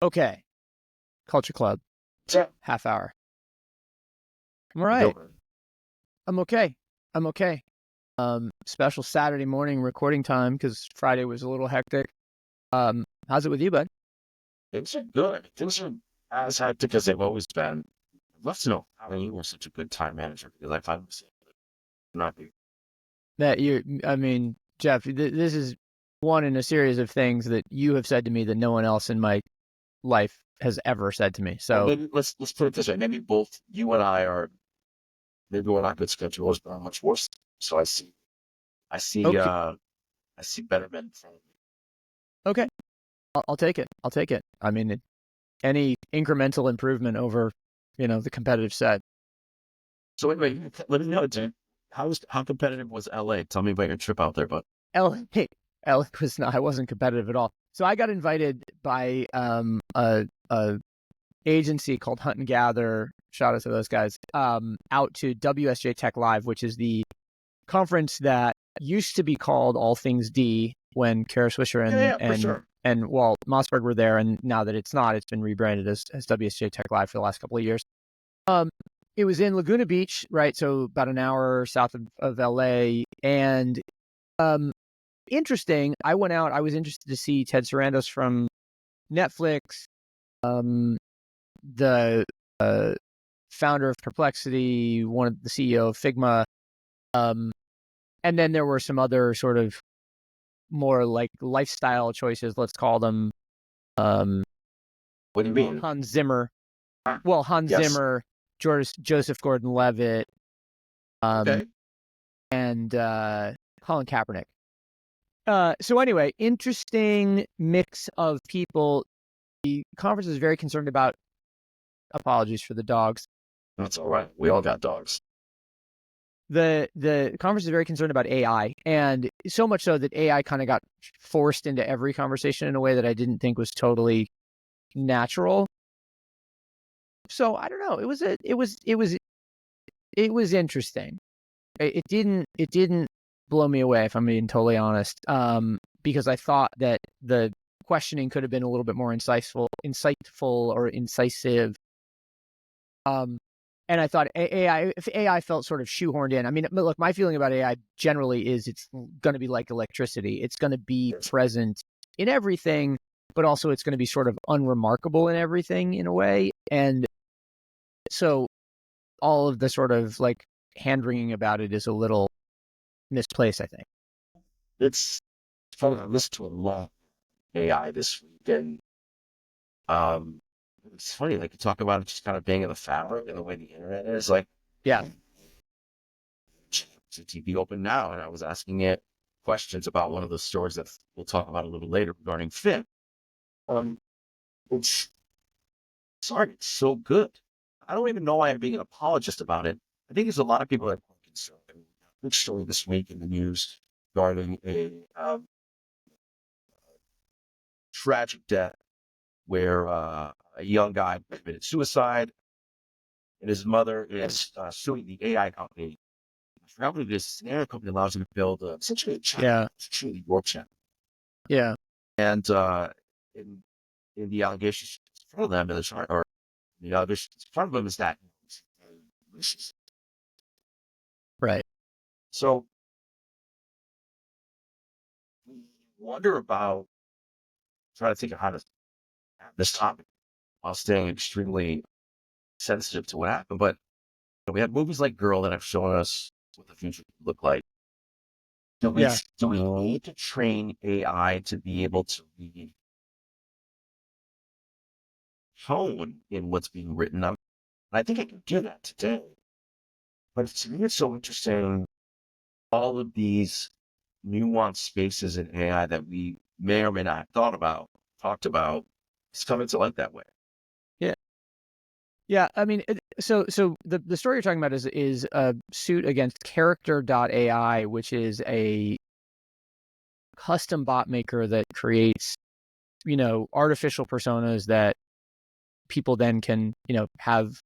Okay. Culture Club. Yeah. Half hour. I'm all right. I'm okay. Special Saturday morning recording time because Friday was a little hectic. How's it with you, bud? Things are good. Things are as hectic as they've always been. I'd love to know how you were such a good time manager because I find myself not be. Jeff, this is one in a series of things that you have said to me that no one else in my life has ever said to me. Well, So maybe let's put it this way. Maybe both you and I are maybe we're not good schedulers, but I'm much worse. So I see okay, I see better men in front of me. okay, I'll take it. I mean, any incremental improvement over, the competitive set. So anyway, let me know, dude. How competitive was LA? Tell me about your trip out there, bud. LA was not. I wasn't competitive at all. So I got invited by a agency called Hunt and Gather. Shout out to those guys. Out to WSJ Tech Live, which is the conference that used to be called All Things D when Kara Swisher and Walt Mossberg were there, and now that it's not, it's been rebranded as WSJ Tech Live for the last couple of years. It was in Laguna Beach, right? So about an hour south of LA, and interesting. I went out. I was interested to see Ted Sarandos from Netflix, the founder of Perplexity, one of the CEO of Figma, and then there were some other sort of more like lifestyle choices. Let's call them. What do you mean? Hans Zimmer. Well, Hans Yes. Zimmer, Joseph Gordon-Levitt, Okay. and Colin Kaepernick. So anyway, interesting mix of people. The conference is very concerned about, apologies for the dogs. That's all right. We all got dogs. The conference is very concerned about AI, and so much so that AI kind of got forced into every conversation in a way that I didn't think was totally natural. So I don't know. It was interesting. It didn't blow me away, if I'm being totally honest. Because I thought that the questioning could have been a little bit more insightful or incisive. And I thought if AI felt sort of shoehorned in. I mean, look, my feeling about AI generally is it's going to be like electricity. It's going to be present in everything, but also it's going to be sort of unremarkable in everything in a way. And so all of the sort of like hand-wringing about it is a little misplaced, I think. It's fun. I listened to a lot of AI this week, and it's funny. Like you talk about it just kind of being in the fabric and the way the internet is. Like, Yeah. the TV open now, and I was asking it questions about one of the stories that we'll talk about a little later regarding Finn. It's sorry, it's so good. I don't even know why I'm being an apologist about it. I think there's a lot of people that are concerned. Big story this week in the news regarding a tragic death where a young guy committed suicide, and his mother is suing the AI company. I forgot what it is. An AI company allows him to build essentially a chat. Yeah. It's truly your chat. Yeah. And in the allegations in front of them, the allegations in front of them is that Right. so we wonder about trying to think of how to have this topic while staying extremely sensitive to what happened. But we have movies like Girl that have shown us what the future could look like. Do we need to train AI to be able to read tone in what's being written up? And I think I can do that today. But to me, it's so interesting. All of these nuanced spaces in AI that we may or may not have talked about, it's coming to light that way. Yeah. Yeah. I mean, so the story you're talking about is a suit against Character.ai, which is a custom bot maker that creates, artificial personas that people then can, have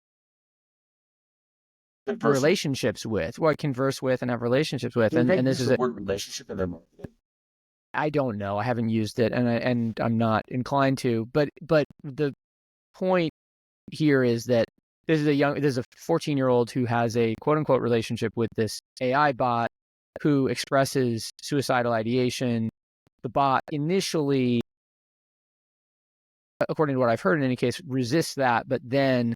relationships with, or converse with and have relationships with. And this is the word relationship in their marketing. I don't know. I haven't used it, and I'm not inclined to. But the point here is that this is a 14-year-old who has a quote unquote relationship with this AI bot who expresses suicidal ideation. The bot initially, according to what I've heard in any case, resists that, but then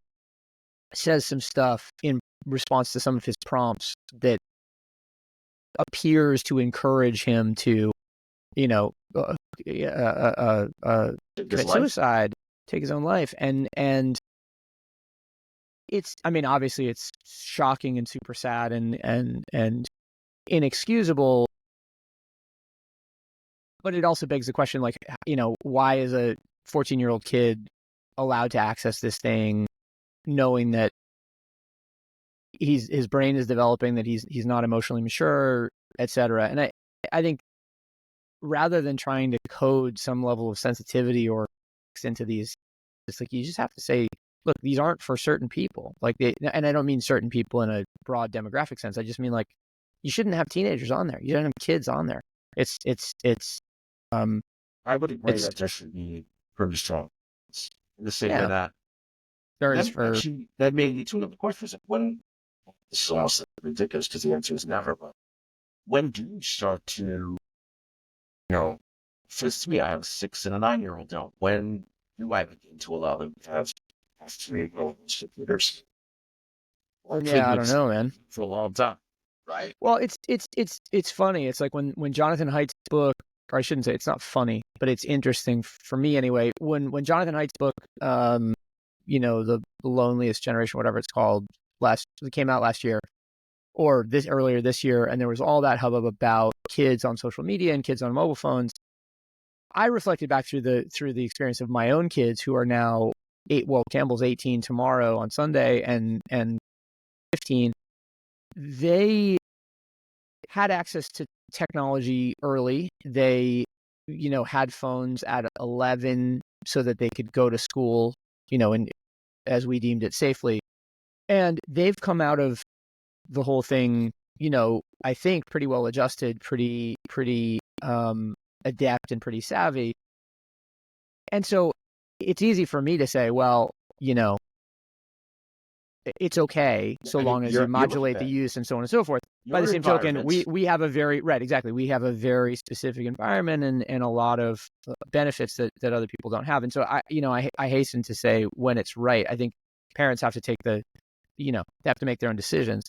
says some stuff in response to some of his prompts that appears to encourage him to, commit suicide, take his own life. And it's, I mean, obviously it's shocking and super sad and inexcusable, but it also begs the question, like, why is a 14-year-old kid allowed to access this thing knowing that his brain is developing, that he's not emotionally mature, etc. And I think rather than trying to code some level of sensitivity or into these, it's like you just have to say, look, these aren't for certain people. Like and I don't mean certain people in a broad demographic sense. I just mean, like, you shouldn't have teenagers on there. You don't have kids on there. It's I would agree that there should be pretty strong. It's the same way that there is for actually, that made me to another question. When this is also ridiculous because the answer is never, but when do you start to, for me, I have a 6 and a 9-year-old now. When do I begin to allow them to have 3-year-old computers? Yeah, I don't know, man. For a long time, right? Well, it's funny. It's like when Jonathan Haidt's book, or I shouldn't say it's not funny, but it's interesting for me anyway. When Jonathan Haidt's book, the Loneliest Generation, whatever it's called, it came out last year, or earlier this year, and there was all that hubbub about kids on social media and kids on mobile phones. I reflected back through the experience of my own kids who are now Campbell's 18 tomorrow on Sunday and 15. They had access to technology early. They, had phones at 11 so that they could go to school, and as we deemed it, safely. And they've come out of the whole thing, I think pretty well adjusted, pretty adept and pretty savvy. And so it's easy for me to say, well, it's okay so long as you modulate the use and so on and so forth. By the same token, we have a very we have a very specific environment and a lot of benefits that other people don't have. And so I hasten to say, when it's right, I think parents have to take they have to make their own decisions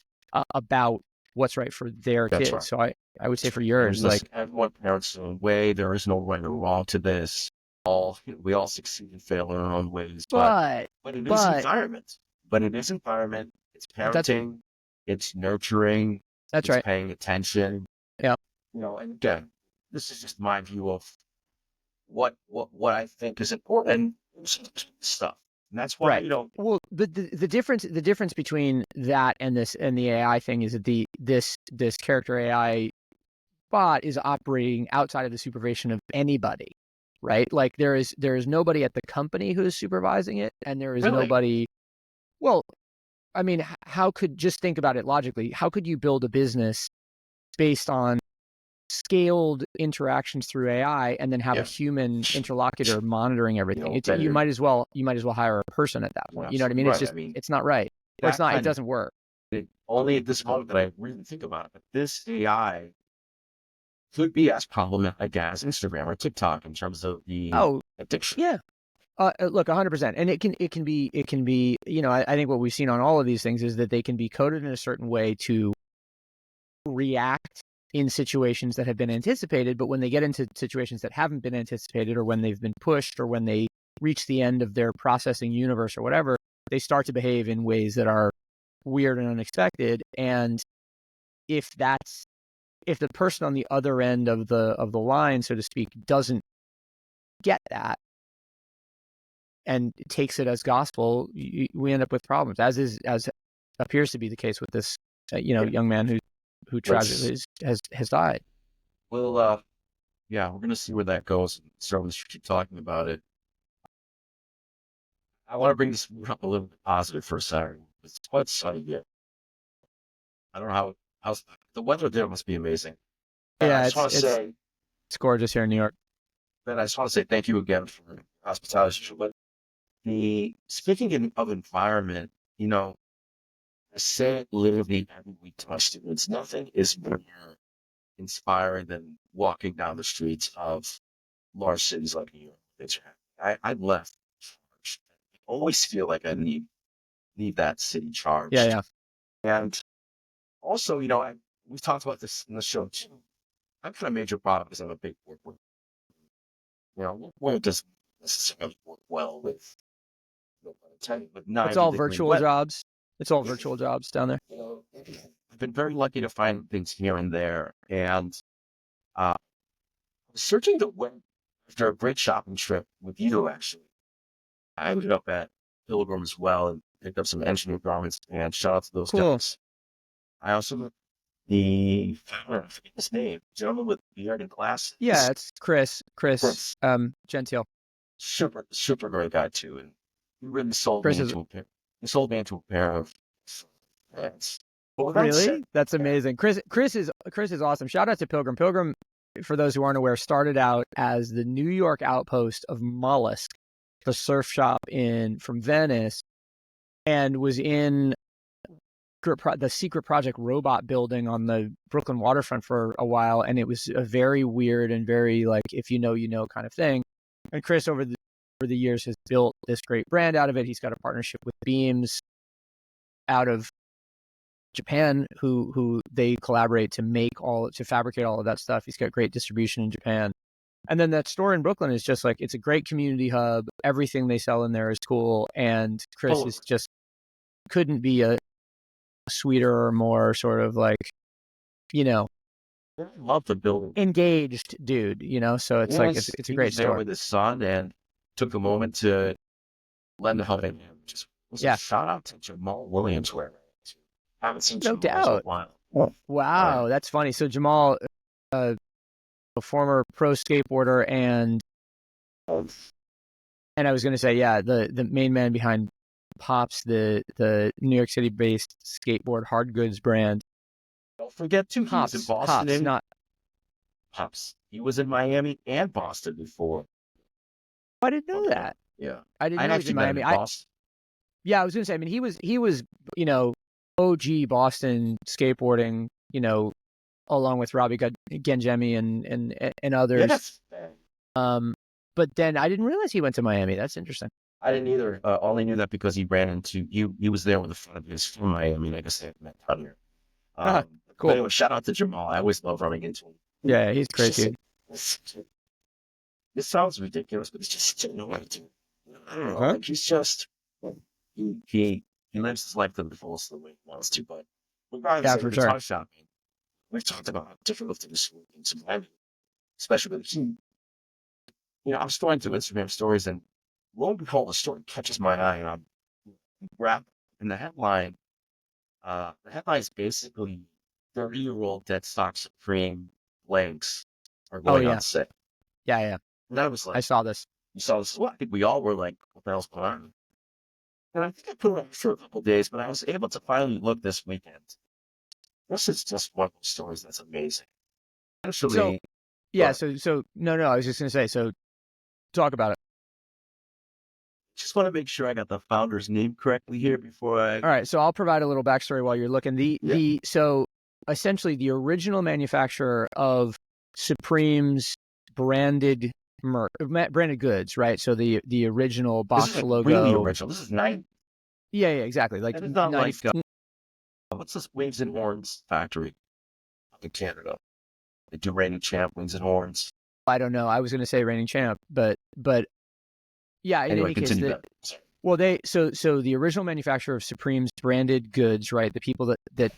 about what's right for their kids. Right. So I would say for yours, like, everyone parents their own way. There is no right or wrong to this. We all succeed and fail in our own ways. But it is environment. But it is environment. It's parenting. It's nurturing. That's right. Paying attention. Yeah. And again, this is just my view of what I think is important stuff. And that's why, right. Well, the difference between that and the AI thing is that this character AI bot is operating outside of the supervision of anybody, right? Like there is nobody at the company who is supervising it, and there is nobody. Well, I mean, just think about it logically. How could you build a business based on scaled interactions through AI and then have a human interlocutor monitoring everything? You might as well hire a person at that point. You know what I mean? It's just, it's not right. Or it's not, it doesn't work. Only at this moment that I really think about it. But this AI could be as problematic as Instagram or TikTok in terms of the addiction. Yeah. Look, 100%. And it can be, I think what we've seen on all of these things is that they can be coded in a certain way to react in situations that have been anticipated. But when they get into situations that haven't been anticipated, or when they've been pushed, or when they reach the end of their processing universe or whatever, they start to behave in ways that are weird and unexpected. And if the person on the other end of the line, so to speak, doesn't get that and takes it as gospel, we end up with problems, as appears to be the case with this young man who tragically has died. Well, we're gonna see where that goes. So let's keep talking about it. I want to bring this up a little bit positive for a second. It's quite sunny here. I don't know how the weather there must be amazing. And I just want to say, It's gorgeous here in New York. But I just want to say thank you again for hospitality. But speaking of environment, I say it literally every week to my students. Nothing is more inspiring than walking down the streets of large cities like New York. I left. I always feel like I need that city Yeah, charged. yeah. And also, we've talked about this in the show too. I'm kind of major problem because I'm a big work. Work doesn't necessarily work well with with It's all 90-degree virtual weather. jobs. It's all virtual jobs down there. I've been very lucky to find things here and there, and uh, searching the web after a great shopping trip with you. Actually, I ended up at Pilgrim as well and picked up some engineering garments. And shout out to those Cool. guys. I also met the founder, I forget his name, gentleman with beard and glasses. Yeah, it's Chris Gentile. Super great guy too, and he really sold Chris me is into a pair. He sold me into a pair of pants. Well, really? That's amazing. Chris is awesome. Shout out to Pilgrim. Pilgrim, for those who aren't aware, started out as the New York outpost of Mollusk, the surf shop from Venice, and was in the secret project robot building on the Brooklyn waterfront for a while, and it was a very weird and very like if you know kind of thing. And Chris over the years has built this great brand out of it. He's got a partnership with Beams out of Japan, who they collaborate to fabricate all of that stuff. He's got great distribution in Japan. And then that store in Brooklyn is just like, it's a great community hub. Everything they sell in there is cool. And Chris is just couldn't be a sweeter or more sort of like, I love the building. Engaged dude, so it's like, it's a great store. There store. with his son and took a moment to lend a helping hand. Just shout out to Jamal Williams where I haven't seen No Jamal doubt. in a while. Wow, that's funny. So Jamal, a former pro skateboarder and I was going to say, yeah, the main man behind Pops, the New York City based skateboard hard goods brand. Don't forget too, he was in Boston. Pops. He was in Miami and Boston before. I didn't know that. Yeah, I didn't know he was in Miami. Boston. I was going to say. I mean, he was OG Boston skateboarding. Along with Robbie Genjemi and others. Yes. But then I didn't realize he went to Miami. That's interesting. I didn't either. Only knew that because he ran into he was there with a friend of his from Miami. Like I said, met Hunter. Cool. But anyway, shout out to Jamal. I always love running into him. Yeah, he's great, dude. This sounds ridiculous, but it's just annoying to. I don't know. Like he's just he lives his life to the fullest the way he wants to. But regardless of guitar shopping, we've talked about how difficult it is in Miami, especially with the heat. I'm scrolling through Instagram stories, and lo and behold, a story catches my eye, and I'm wrapped in the headline. The headline is basically 30-year-old dead stock Supreme legs are going on sale. Yeah. And I was like, I saw this. You saw this? Well, I think we all were like, what the hell's going on? And I think I put it up for a couple of days, but I was able to finally look this weekend. This is just one of those stories that's amazing. Actually, so no, I was just going to say, so talk about it. Just want to make sure I got the founder's name correctly here before I. All right, so I'll provide a little backstory while you're looking. So essentially the original manufacturer of Supreme's branded goods, right? So the original box logo. Really original. This is 90. Yeah, exactly. Like it's not like what's this Wings and Horns factory in Canada? They do Reigning Champ, Wings and Horns. I don't know. I was going to say Reigning Champ, but yeah. In anyway, any case, so the original manufacturer of Supreme's branded goods, right? The people that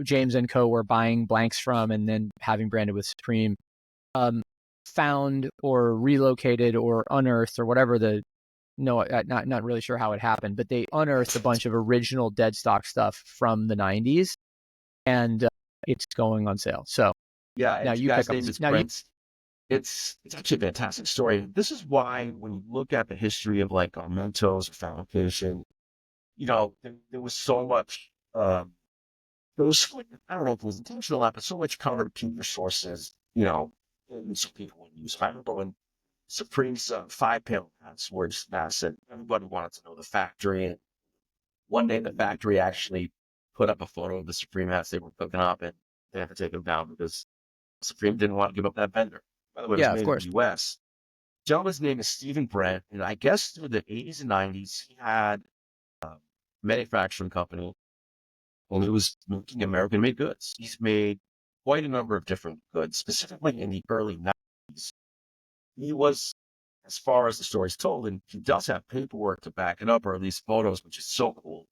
James and Co. were buying blanks from and then having branded with Supreme, found or relocated or unearthed or whatever not really sure how it happened, but they unearthed a bunch of original dead stock stuff from the 90s, and it's going on sale. So yeah, now you pick up. It's actually a fantastic story. This is why when you look at the history of like our Mentos or Foundation, there was so much. There was, I don't know if it was intentional, but so much counterpeak resources, and some people would use. I remember when Supreme's 5-panel hats were just massive. Everybody wanted to know the factory. And one day the factory actually put up a photo of the Supreme hats they were cooking up, and they had to take them down because Supreme didn't want to give up that vendor. By the way, it was Yeah, of made in the course. U.S. Gentleman's name is Stephen Brent, and I guess through the 80s and 90s, he had a manufacturing company, and he was making American-made goods. He's made quite a number of different goods, specifically in the early 90s. He was, as far as the story's told, and he does have paperwork to back it up, or at least photos, which is so cool.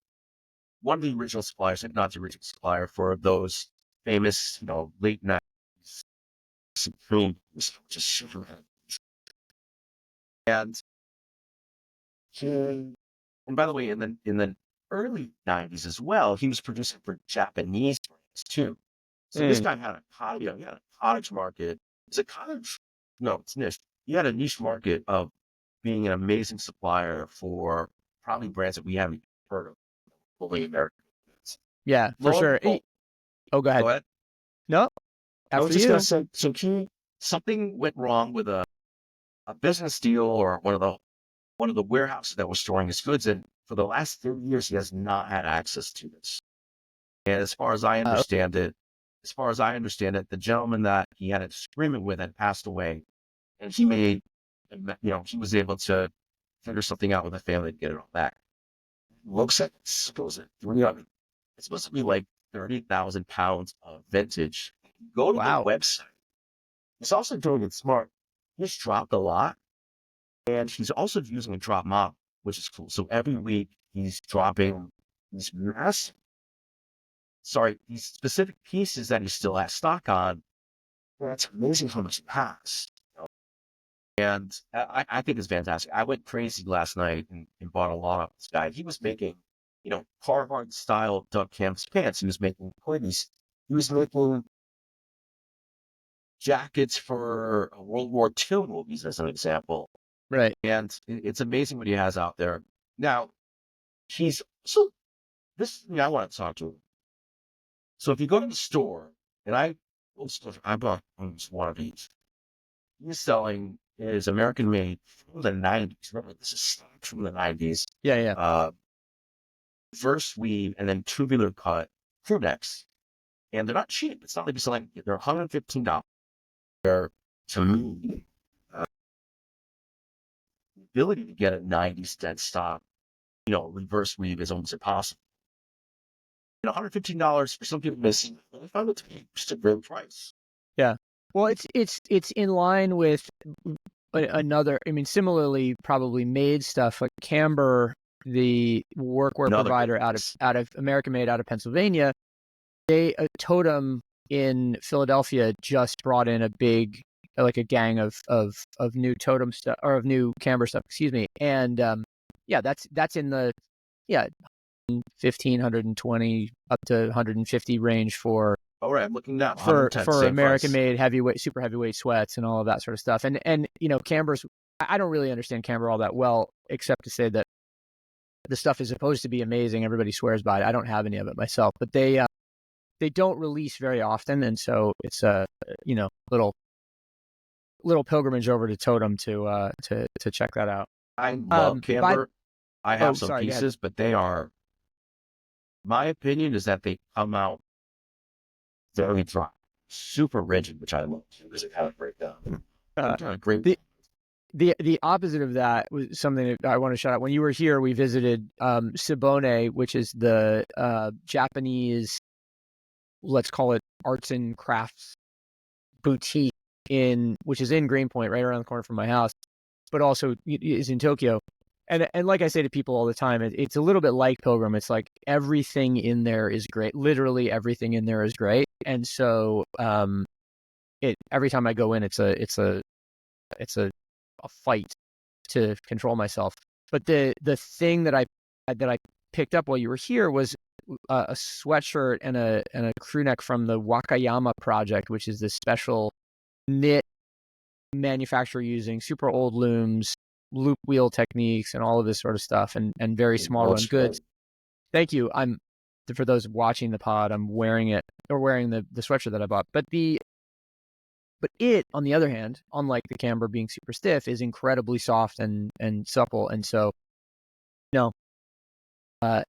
One of the original suppliers, if not the original supplier, for those famous, late 90s Supreme, which is super. And he, and by the way, in the early 90s as well, he was producing for Japanese brands too. So this guy had he had a cottage market. It's a cottage, no, it's niche. He had a niche market of being an amazing supplier for probably brands that we haven't heard of, fully American brands. Yeah, for Lo and sure. behold- Oh, go ahead. Go ahead. No, I was after just you. gonna say, so something went wrong with a business deal or one of the warehouses that was storing his goods, and for the last 30 years, he has not had access to this. And as far as I understand it, the gentleman that he had a disagreement with had passed away, and he was able to figure something out with the family to get it all back. Looks at it's supposed to it's supposed to be like 30,000 pounds of vintage. Go to Wow. the website. He's also doing it smart. He's dropped a lot, and he's also using a drop model, which is cool. So every week he's dropping these these specific pieces that he still has stock on. It's amazing how much he has. And I think it's fantastic. I went crazy last night and bought a lot of this guy. He was making, Carhartt style duck canvas pants. He was making hoodies. He was making jackets for World War II movies, as an example. Right. And it's amazing what he has out there. Now, this is the thing I want to talk to him. So if you go to the store, and I bought one of these. He's selling his American made from the 90s. Remember, this is stock from the 90s. Yeah. Verse weave and then tubular cut crew necks. And they're not cheap. It's not like you're selling, they're $115. They're, to me, the ability to get a 90s dead stock, reverse weave is almost impossible. $115 for some people missing. I found it to be just a great price. Yeah. Well, it's in line with another. I mean, similarly, probably made stuff like Camber, the workwear provider out of American Made out of Pennsylvania. Totem in Philadelphia just brought in a gang of new Totem stuff, or of new Camber stuff. Excuse me. And that's in the 1,520 up to 150 range for. All right, I'm looking now for American made super heavyweight sweats and all of that sort of stuff. And Camber's, I don't really understand Camber all that well, except to say that the stuff is supposed to be amazing. Everybody swears by it. I don't have any of it myself, but they don't release very often, and so it's a little pilgrimage over to Totem to check that out. I love Camber. I have some pieces, but they are. My opinion is that they come out very dry, super rigid, which I love because it kind of break down. Great. The opposite of that was something that I want to shout out. When you were here, we visited Sibone, which is the Japanese, let's call it arts and crafts boutique which is in Greenpoint, right around the corner from my house, but also is in Tokyo. And like I say to people all the time, it's a little bit like Pilgrim. It's like everything in there is great. Literally everything in there is great. And so every time I go in, it's a fight to control myself. But the thing that I picked up while you were here was a sweatshirt and a crew neck from the Wakayama project, which is this special knit manufacturer using super old looms, loop wheel techniques, and all of this sort of stuff, and very small run goods. Thank you. For those watching the pod, I'm wearing the sweatshirt that I bought. But But it, on the other hand, unlike the camber being super stiff, is incredibly soft and supple. And so, no, I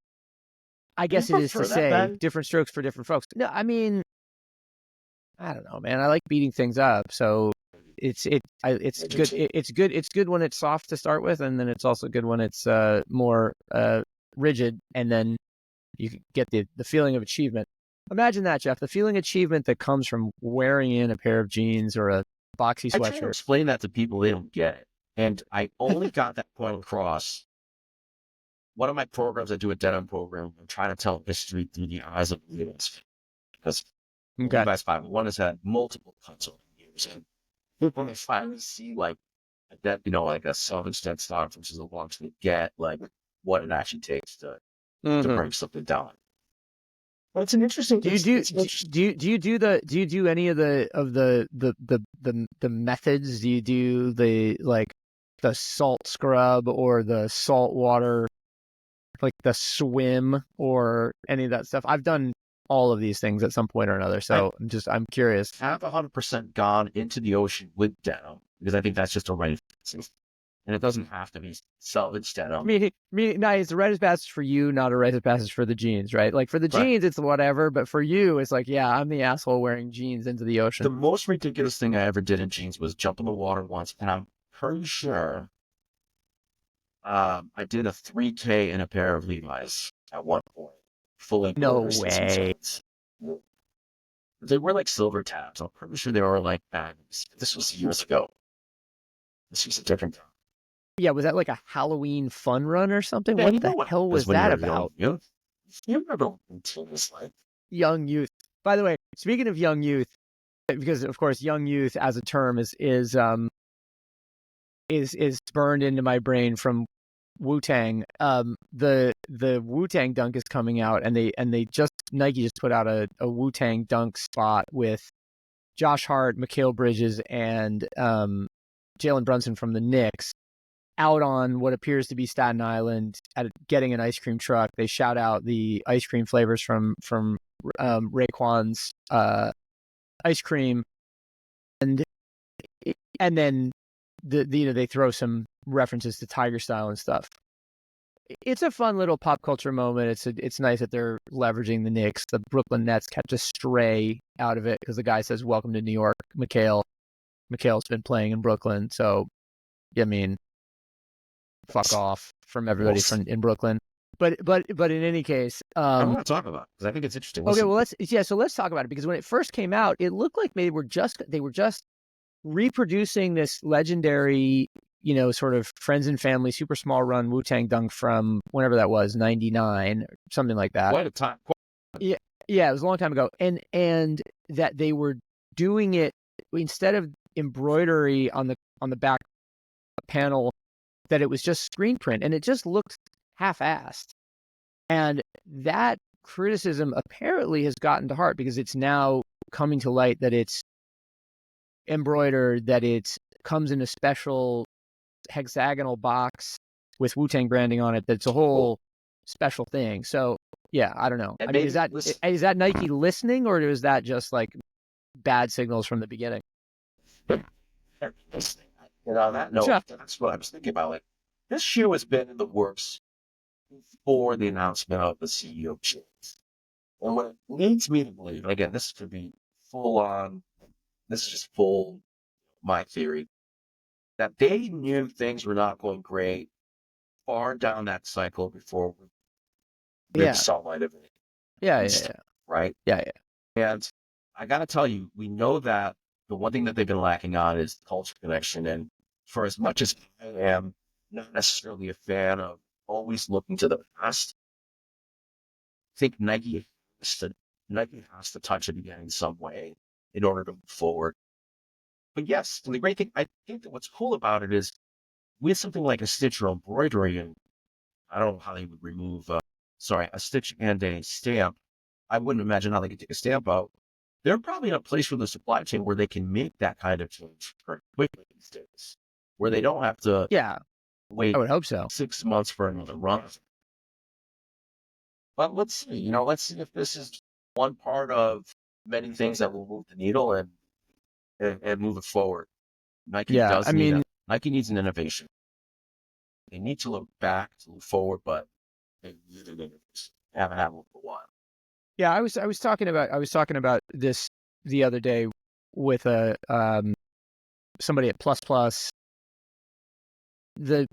Do you guess it is to prefer that, say Ben? different strokes for different folks. No, I mean, I don't know, man. I like beating things up, so it's good. It's good when it's soft to start with, and then it's also good when it's more rigid, and then you get the feeling of achievement. Imagine that, Jeff. The feeling of achievement that comes from wearing in a pair of jeans or a boxy I try to sweatshirt. explain that to people, they don't get it. And I only got that point across. One of my programs, I do a denim program. I'm trying to tell history through the eyes of Levi's, because Okay. Levi's 501 has had multiple cuts over the years. And when they finally see like that, like a self-extent stock, which is a launch they get, like what it actually takes to bring something down. But it's an interesting. Do you do any of the methods? Do you do the salt scrub or the salt water, like the swim or any of that stuff? I've done all of these things at some point or another, so I'm curious. I've 100% gone into the ocean with denim because I think that's just a right, and it doesn't have to be salvage denim. No, it's a rite of passage for you, not a rite of passage for the jeans, right? Like for the jeans, it's whatever, but for you, it's like, yeah, I'm the asshole wearing jeans into the ocean. The most ridiculous thing I ever did in jeans was jump in the water once, and I'm pretty sure I did a 3K in a pair of Levi's at one point. Fully. No way. They were like silver tabs. I'm pretty sure they were like bags. This was years ago. This was a different time. Yeah, was that like a Halloween fun run or something? Yeah, what the hell was that about? You remember what was like? Young youth. By the way, speaking of young youth, because of course young youth as a term is burned into my brain from Wu-Tang. The Wu-Tang dunk is coming out, and Nike just put out a Wu-Tang dunk spot with Josh Hart, Mikal Bridges, and Jalen Brunson from the Knicks out on what appears to be Staten Island at getting an ice cream truck. They shout out the ice cream flavors from Raekwon's ice cream, and then they throw some references to Tiger Style and stuff. It's a fun little pop culture moment. It's nice that they're leveraging the Knicks. The Brooklyn Nets catch a stray out of it because the guy says, "Welcome to New York, Mikal." Mikal's been playing in Brooklyn, so I mean, fuck off from everybody in Brooklyn. But in any case, I want to talk about it because I think it's interesting. Okay, well let's talk about it, because when it first came out, it looked like they were just reproducing this legendary, sort of friends and family super small run Wu-Tang dunk from whenever that was, 99 or something like that. Quite a time. Yeah, it was a long time ago, and that they were doing it instead of embroidery on the back panel, that it was just screen print, and it just looked half-assed. And that criticism apparently has gotten to heart, because it's now coming to light that it's embroidered, that it comes in a special hexagonal box with Wu-Tang branding on it. That's a whole special thing. So yeah, I don't know. I mean, is that Nike listening, or is that just like bad signals from the beginning? On that note, that's what I was thinking about. Like, this shoe has been in the works before the announcement of the CEO change. And what it leads me to believe, and again, this could be full on, this is just full my theory, that they knew things were not going great far down that cycle before we saw light of it. Yeah. Right? Yeah. And I got to tell you, we know that the one thing that they've been lacking on is the culture connection. And for as much as I am not necessarily a fan of always looking to the past, I think Nike has to touch it again in some way in order to move forward. But yes, and the great thing, I think that what's cool about it is with something like a stitch or embroidery, and I don't know how they would remove, a stitch and a stamp. I wouldn't imagine how they could take a stamp out. They're probably in a place with the supply chain where they can make that kind of change very quickly these days, where they don't have to wait. I would hope so. 6 months for another run. But let's see. Let's see if this is one part of many things that will move the needle. And and move it forward. Nike Yeah, does I need mean, Nike needs an innovation. They need to look back, to look forward, but they really haven't had one for a while. yeah, I was talking about this the other day with a somebody at Plus Plus. The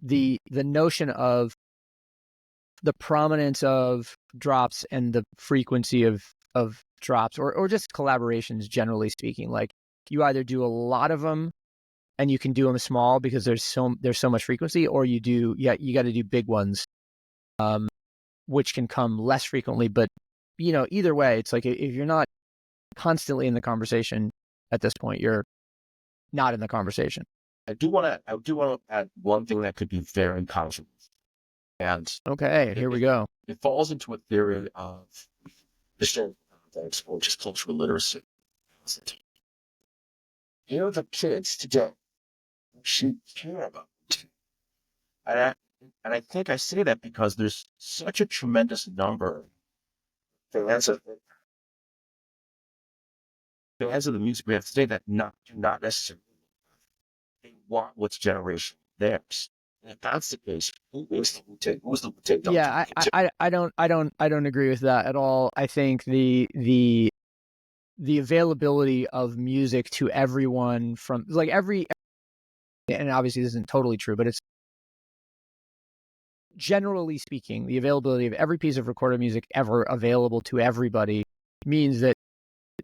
notion of the prominence of drops and the frequency of drops, or just collaborations, generally speaking. Like, you either do a lot of them and you can do them small because there's so much frequency, or you got to do big ones, which can come less frequently. But either way, it's like, if you're not constantly in the conversation at this point, you're not in the conversation. I do want to add one thing that could be very controversial, and Okay, here we go. It falls into a theory of historical context, or just cultural literacy. The kids today should care about it. And I think I say that because there's such a tremendous number of fans of the music we have today that do not necessarily want what's generation theirs. And if that's the case, who is the Wu-Tang? Who's the Wu-Tang? Yeah, I don't agree with that at all. I think the availability of music to everyone, from like and obviously this isn't totally true, but it's generally speaking, the availability of every piece of recorded music ever available to everybody means that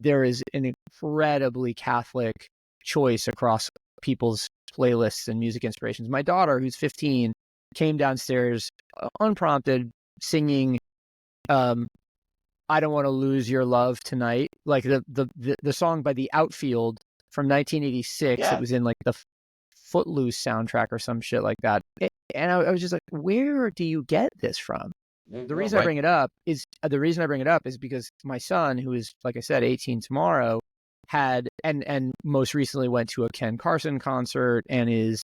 there is an incredibly Catholic choice across people's playlists and music inspirations. My daughter, who's 15, came downstairs unprompted, singing I Don't Want to Lose Your Love Tonight, like the song by The Outfield from 1986. Yeah. It was in like the Footloose soundtrack or some shit like that. And I was just like, where do you get this from? The reason I bring it up is because my son, who is, like I said, 18 tomorrow, had and most recently went to a Ken Carson concert, and is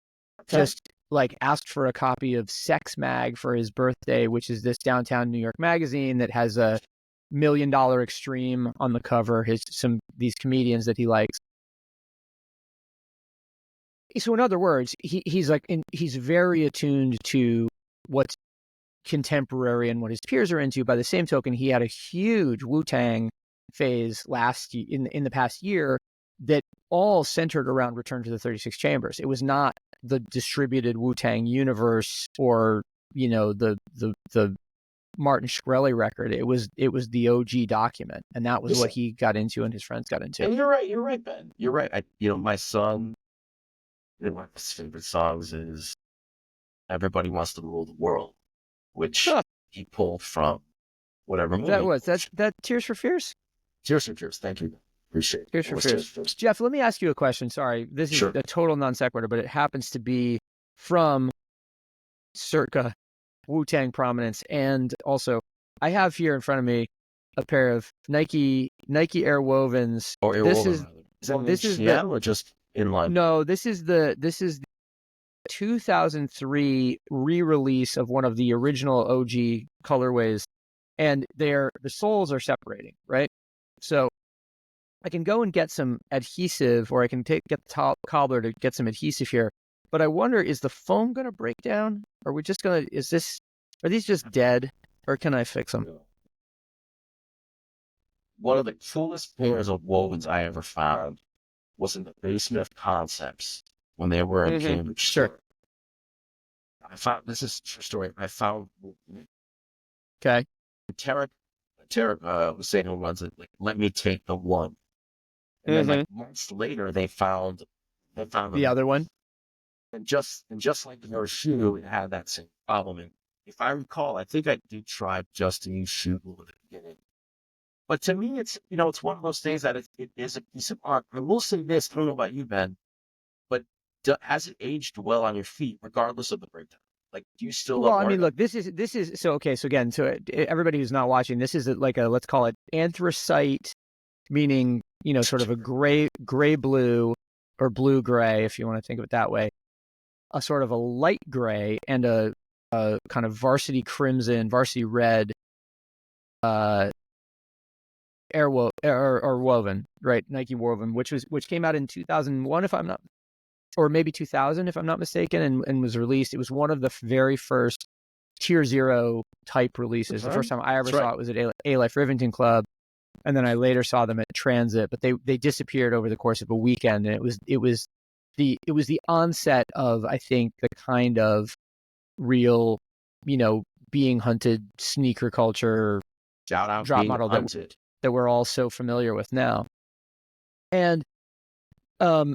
just like asked for a copy of Sex Mag for his birthday, which is this downtown New York magazine that has a $1 Million Extreme on the cover. These comedians that he likes. So in other words, he's very attuned to what's contemporary and what his peers are into. By the same token, he had a huge Wu-Tang phase in the past year that all centered around Return to the 36 Chambers. It was not the distributed Wu-Tang universe, or the Martin Shkreli record. It was the OG document, and that was what he got into and his friends got into. And you're right, Ben. You're right. My son, one of his favorite songs is "Everybody Wants to Rule the World," which he pulled from whatever movie. That Tears for Fears? Tears for Fears. Thank you. Appreciate it. Tears for Fears. Jeff, let me ask you a question. Sorry, this is a total non sequitur, but it happens to be from circa Wu-Tang prominence. And also, I have here in front of me a pair of Nike Air Wovens. This is Jian, or just inline? No, this is the 2003 re-release of one of the original OG colorways, and the soles are separating, right? So I can go and get some adhesive, or I can get the top cobbler to get some adhesive here. But I wonder, is the foam going to break down? Are these just dead, or can I fix them? One of the coolest pairs of wovens I ever found was in the basement of Concepts when they were in Cambridge. Sure. This is a true story. I found. Okay. Tarek was saying, who runs it, like, let me take the one. And then, like, months later, they found the other one. And just like your shoe, it had that same problem. And if I recall, I think I did try just to use shoe glue at the beginning. But to me, it's one of those things that it is a piece of art. I will say this: I don't know about you, Ben, but has it aged well on your feet, regardless of the breakdown? Like, do you still? Well, I mean, look, this is so okay. So again, everybody who's not watching, this is like let's call it anthracite, meaning sort of a gray blue, or blue gray, if you want to think of it that way. A sort of a light gray and a kind of varsity crimson, varsity red or Woven, right? Nike Woven, which came out in 2001, if I'm not, or maybe 2000, if I'm not mistaken, and was released. It was one of the very first Tier Zero type releases. The first time I ever saw it was at A Life Rivington Club, and then I later saw them at Transit. But they disappeared over the course of a weekend, and it was the onset of, I think, the kind of real, being hunted sneaker culture Shout out drop being model hunted. that we're all so familiar with now. And so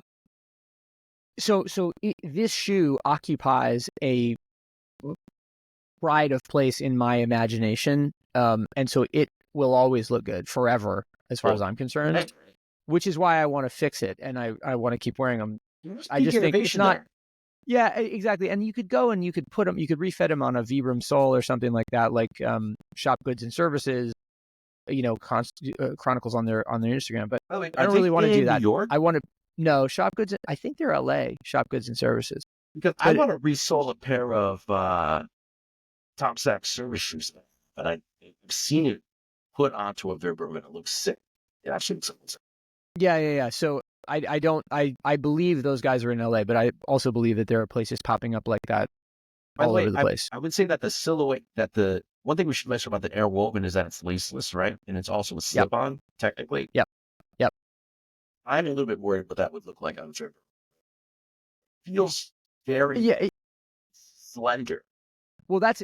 this shoe occupies a pride of place in my imagination, and so it will always look good forever, as far as I'm concerned. Which is why I want to fix it, and I want to keep wearing them. I just think it's not. There. Yeah, exactly. And you could go and you could put them, you could refit them on a Vibram sole or something like that, like Shop Goods and Services, chronicles on their Instagram. But I don't really want to do that. New York? I want to. No, Shop Goods. I think they're LA, Shop Goods and Services. Because I want to resole a pair of Top Sack service shoes, but I've seen it put onto a Vibram and it looks sick. It actually looks amazing. Yeah. So I believe those guys are in LA, but I also believe that there are places popping up like that all over the place. I would say that the silhouette, the one thing we should mention about the Air Woven is that it's laceless, right? And it's also a slip-on, technically. Yep. I'm a little bit worried what that would look like on a Vibram. Feels very slender. Well, that's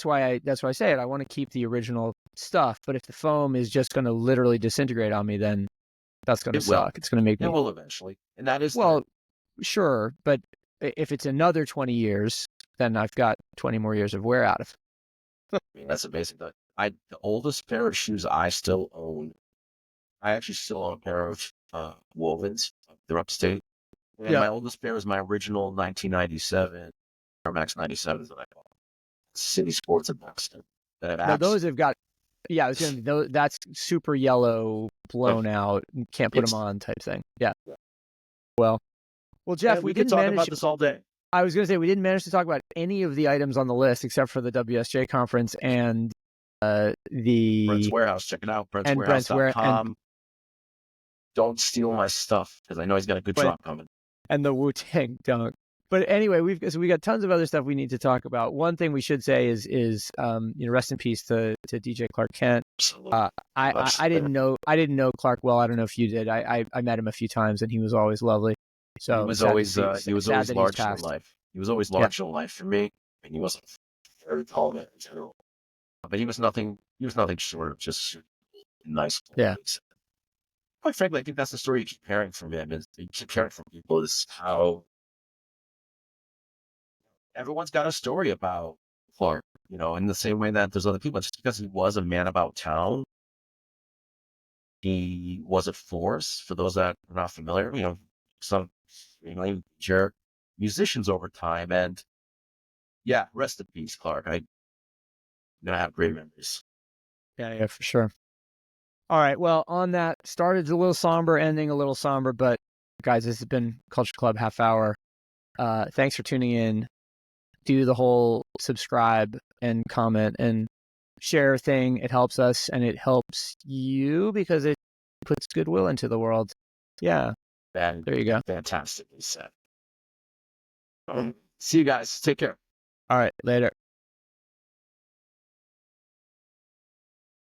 why I say it. I want to keep the original stuff, but if the foam is just going to literally disintegrate on me, then that's going to suck. It's going to make me. It will eventually, and that is sure. But if it's another 20 years, then I've got 20 more years of wear out of. I mean, that's amazing. The oldest pair of shoes I still own. I actually still own a pair of Wovens. They're upstate. And my oldest pair is my original 1997 Air Max 97s that I bought. City Sports in Boston. Now those have got, it's going to be that's super yellow, blown out, can't put them on type thing. Yeah. Well, Jeff, we could talk about this all day. I was going to say we didn't manage to talk about any of the items on the list except for the WSJ conference and the Brent's Warehouse. Check it out, Brent'sWarehouse.com. Don't steal my stuff because I know he's got a good drop coming. And the Wu-Tang Dunk. But anyway, we got tons of other stuff we need to talk about. One thing we should say is rest in peace to DJ Clark Kent. I didn't know Clark well. I don't know if you did. I met him a few times and he was always lovely. So he was always large in life. He was always large in life for me. I mean, he wasn't a very tall man in general, but he was nothing short of just nice. Yeah. Quite frankly, I think that's the story you keep hearing from him. You keep hearing from people is how everyone's got a story about Clark, in the same way that there's other people. Just because he was a man about town, he was a force. For those that are not familiar, some musicians over time. And rest in peace, Clark. I'm going to have great memories. Yeah, for sure. All right. Well, on that, started a little somber, ending a little somber, but guys, this has been Culture Club Half Hour. Thanks for tuning in. Do the whole subscribe and comment and share thing. It helps us and it helps you because it puts goodwill into the world. Yeah. There you go. Fantastically said. See you guys. Take care. All right. Later.